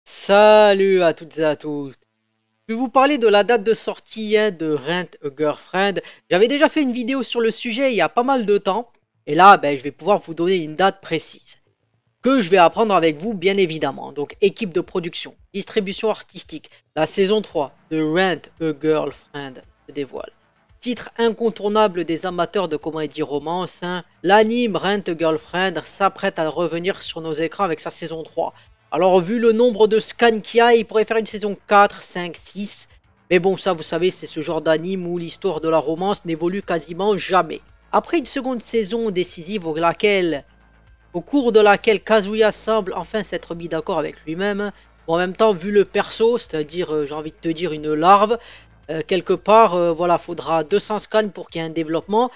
Salut à toutes et à tous. Je vais vous parler de la date de sortie de Rent a Girlfriend. J'avais déjà fait une vidéo sur le sujet il y a pas mal de temps. Et là, je vais pouvoir vous donner une date précise. Que je vais apprendre avec vous, bien évidemment. Donc, équipe de production, distribution artistique. La saison 3 de Rent a Girlfriend se dévoile. Titre incontournable des amateurs de comédie romance, hein. L'anime Rent a Girlfriend s'apprête à revenir sur nos écrans avec sa saison 3. Alors, vu le nombre de scans qu'il y a, il pourrait faire une saison 4, 5, 6. Mais bon, ça, vous savez, c'est ce genre d'anime où l'histoire de la romance n'évolue quasiment jamais. Après une seconde saison décisive au cours de laquelle Kazuya semble enfin s'être mis d'accord avec lui-même. Bon, en même temps, vu le perso, c'est-à-dire, j'ai envie de te dire, une larve, quelque part, voilà, faudra 200 scans pour qu'il y ait un développement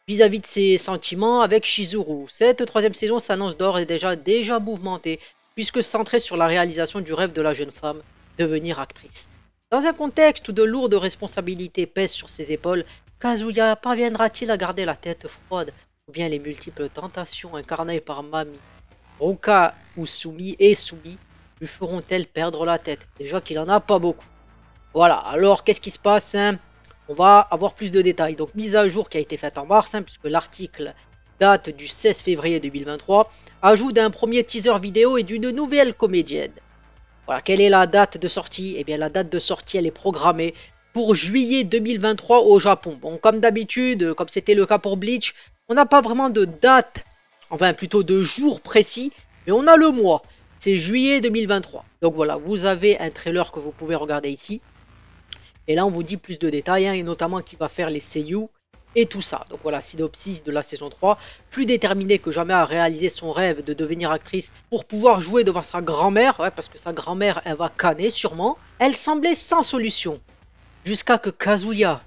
vis-à-vis de ses sentiments avec Shizuru. Cette troisième saison s'annonce d'ores et déjà mouvementée, puisque centrée sur la réalisation du rêve de la jeune femme, devenir actrice. Dans un contexte où de lourdes responsabilités pèsent sur ses épaules, Kazuya parviendra-t-il à garder la tête froide ou bien les multiples tentations incarnées par Mami, Ruka ou Sumi lui feront-elles perdre la tête? Déjà qu'il en a pas beaucoup. Voilà, alors qu'est-ce qui se passe, hein? On va avoir plus de détails. Donc mise à jour qui a été faite en mars, hein, puisque l'article date du 16 février 2023, ajoute un premier teaser vidéo et d'une nouvelle comédienne. Voilà, quelle est la date de sortie? Eh bien la date de sortie elle est programmée pour juillet 2023 au Japon. Bon, comme d'habitude, comme c'était le cas pour Bleach, on n'a pas vraiment de date, enfin plutôt de jour précis, mais on a le mois. C'est juillet 2023. Donc voilà, vous avez un trailer que vous pouvez regarder ici. Et là, on vous dit plus de détails, hein, et notamment qui va faire les seiyuu et tout ça. Donc voilà, synopsis de la saison 3. Plus déterminée que jamais à réaliser son rêve de devenir actrice pour pouvoir jouer devant sa grand-mère, ouais, parce que sa grand-mère, elle va canner sûrement, elle semblait sans solution. Jusqu'à que Kazuya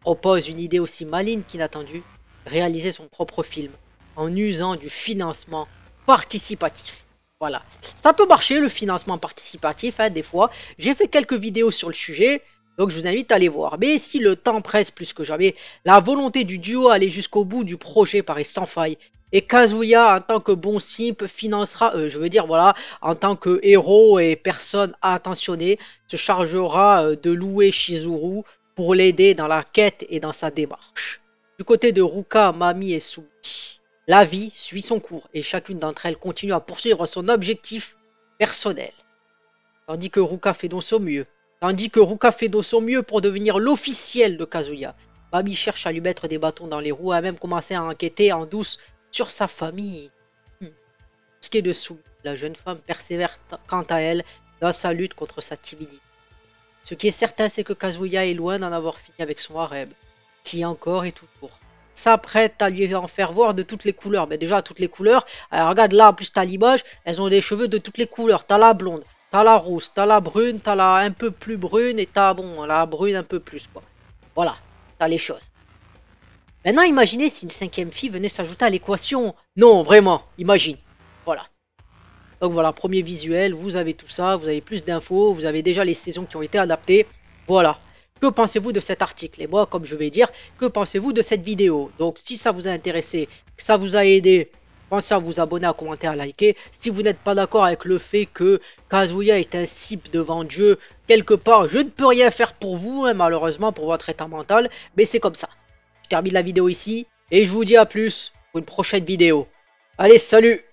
propose une idée aussi maligne qu'inattendue, réaliser son propre film en usant du financement participatif. Voilà, ça peut marcher le financement participatif, hein, des fois. J'ai fait quelques vidéos sur le sujet, donc je vous invite à aller voir. Mais si le temps presse plus que jamais, la volonté du duo à aller jusqu'au bout du projet paraît sans faille. Et Kazuya, en tant que bon simp, financera, je veux dire, voilà, en tant que héros et personne attentionnée, se chargera de louer Shizuru pour l'aider dans la quête et dans sa démarche. Du côté de Ruka, Mami et Sumi, la vie suit son cours et chacune d'entre elles continue à poursuivre son objectif personnel. Tandis que Ruka fait de son mieux. Tandis que Ruka fait de son mieux pour devenir l'officiel de Kazuya. Mami cherche à lui mettre des bâtons dans les roues et a même commencé à enquêter en douce sur sa famille. Ce qui est de Sumi, la jeune femme persévère quant à elle dans sa lutte contre sa timidité. Ce qui est certain, c'est que Kazuya est loin d'en avoir fini avec son harem, qui encore et toujours s'apprête à lui en faire voir de toutes les couleurs. Mais déjà, toutes les couleurs, alors regarde là, en plus t'as l'image, elles ont des cheveux de toutes les couleurs. T'as la blonde, t'as la rousse, t'as la brune, t'as la un peu plus brune et t'as, bon, la brune un peu plus, quoi. Voilà, t'as les choses. Maintenant, imaginez si une cinquième fille venait s'ajouter à l'équation. Non, vraiment, imagine. Voilà. Donc voilà, premier visuel, vous avez tout ça, vous avez plus d'infos, vous avez déjà les saisons qui ont été adaptées. Voilà. Que pensez-vous de cet article? Et moi, comme je vais dire, que pensez-vous de cette vidéo? Donc si ça vous a intéressé, que ça vous a aidé, pensez à vous abonner, à commenter, à liker. Si vous n'êtes pas d'accord avec le fait que Kazuya est un cible devant Dieu, quelque part, je ne peux rien faire pour vous, hein, malheureusement, pour votre état mental, mais c'est comme ça. Je termine la vidéo ici, et je vous dis à plus pour une prochaine vidéo. Allez, salut!